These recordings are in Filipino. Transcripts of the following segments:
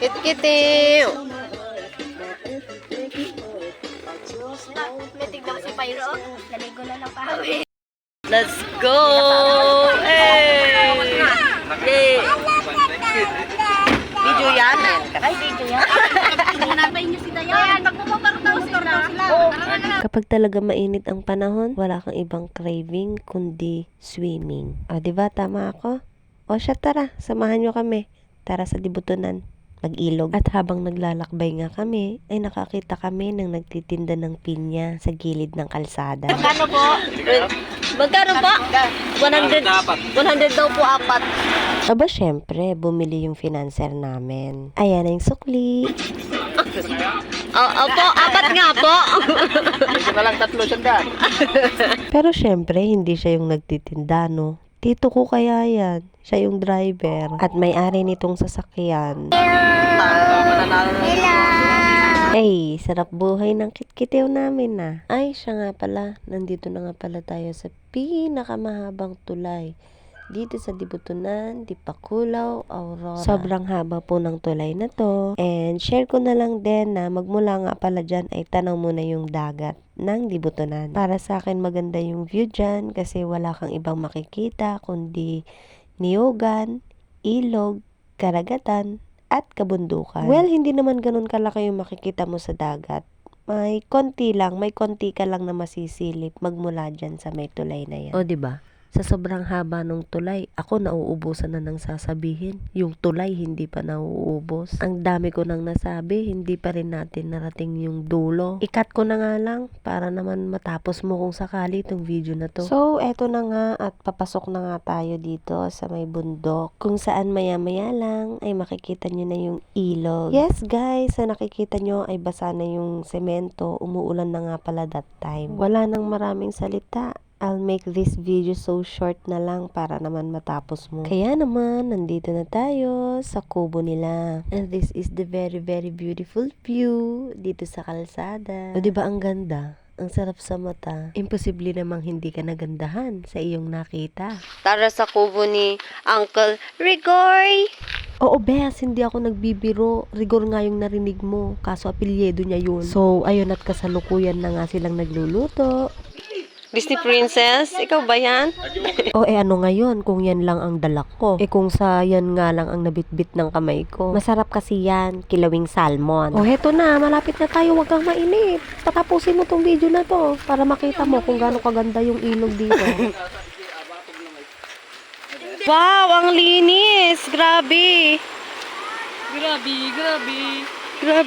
Kit-kitiw. May tignan mo si Pyro. Naligo na lang pahawi. Let's go! Hey! Yay! Video yan. Ay, video yan. Hanapin niyo si Dayan. Magpumotor daw sila. Kapag talaga mainit ang panahon, wala kang ibang craving kundi swimming. O, diba? Tama ako? O siya, tara. Samahan nyo kami. Tara sa Dibutunan. Mag-ilog. At habang naglalakbay nga kami, ay nakakita kami ng nagtitinda ng pinya sa gilid ng kalsada. Magkano po? Magkano po? 100 daw po apat. Aba, syempre, bumili yung financer namin. Ayan na yung sukli. Opo, apat nga po. Ito na lang 300. Pero syempre, hindi siya yung nagtitinda, no? Tito ko kaya yan. Siya yung driver. At may-ari nitong sasakyan. Ay, sarap buhay ng kitkitiw namin na. Ay, siya nga pala. Nandito na nga pala tayo sa pinakamahabang tulay. Dito sa Dibutunan, Dipakulaw, Aurora. Sobrang haba po ng tulay na to. And share ko na lang din na magmula nga pala dyan ay tanaw mo na yung dagat ng Dibutunan. Para sa akin maganda yung view dyan kasi wala kang ibang makikita kundi niyugan, ilog, karagatan, at kabundukan. Well, hindi naman ganun kalaki yung makikita mo sa dagat. May konti ka lang na masisilip magmula dyan sa may tulay na yan. O, diba? Sa sobrang haba ng tulay, ako nauubusan na ng sasabihin. Yung tulay, hindi pa nauubos. Ang dami ko nang nasabi, hindi pa rin natin narating yung dulo. I-cut ko na nga lang, para naman matapos mo kung sakali itong video na to. So, eto na nga, at papasok na nga tayo dito sa may bundok. Kung saan maya-maya lang, ay makikita nyo na yung ilog. Yes guys, sa nakikita nyo ay basa na yung semento. Umuulan na nga pala that time. Wala nang maraming salita. I'll make this video so short na lang para naman matapos mo. Kaya naman, nandito na tayo sa kubo nila. And this is the very, very beautiful view dito sa kalsada. O diba ang ganda? Ang sarap sa mata. Imposible namang hindi ka nagandahan sa iyong nakita. Tara sa kubo ni Uncle Rigoy. Oo, Bes, hindi ako nagbibiro. Rigor nga yung narinig mo. Kaso apelyedo niya yun. So, ayun at kasalukuyan na nga silang nagluluto. Disney Princess, ikaw ba yan? O ano ngayon kung yan lang ang dalak ko? Kung sa yan nga lang ang nabitbit ng kamay ko. Masarap kasi yan, kilawing salmon. O heto na, malapit na tayo, wag kang mainip. Patapusin mo tong video na to para makita mo kung gaano kaganda yung ilog dito. Wow, ang linis! Grabe!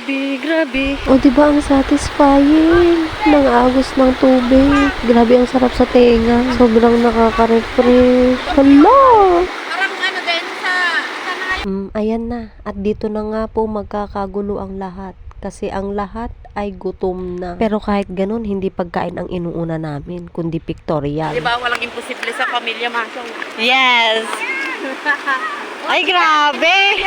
Grabe. O diba ang satisfying ng agos ng tubig. Grabe ang sarap sa tenga. Sobrang nakaka-refresh. Hala! Parang ano din sa... Ayan na. At dito na nga po magkakagulo ang lahat. Kasi ang lahat ay gutom na. Pero kahit ganun, hindi pagkain ang inuuna namin, kundi pictorial. Diba, walang imposible sa pamilya, Masong. Yes! Ay, grabe!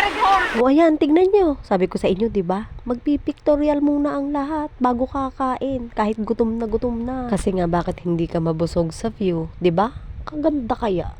O ayan, tignan nyo. Sabi ko sa inyo, diba? Magpipictorial muna ang lahat bago kakain. Kahit gutom na gutom na. Kasi nga, bakit hindi ka mabusog sa view? Diba? Kaganda kaya.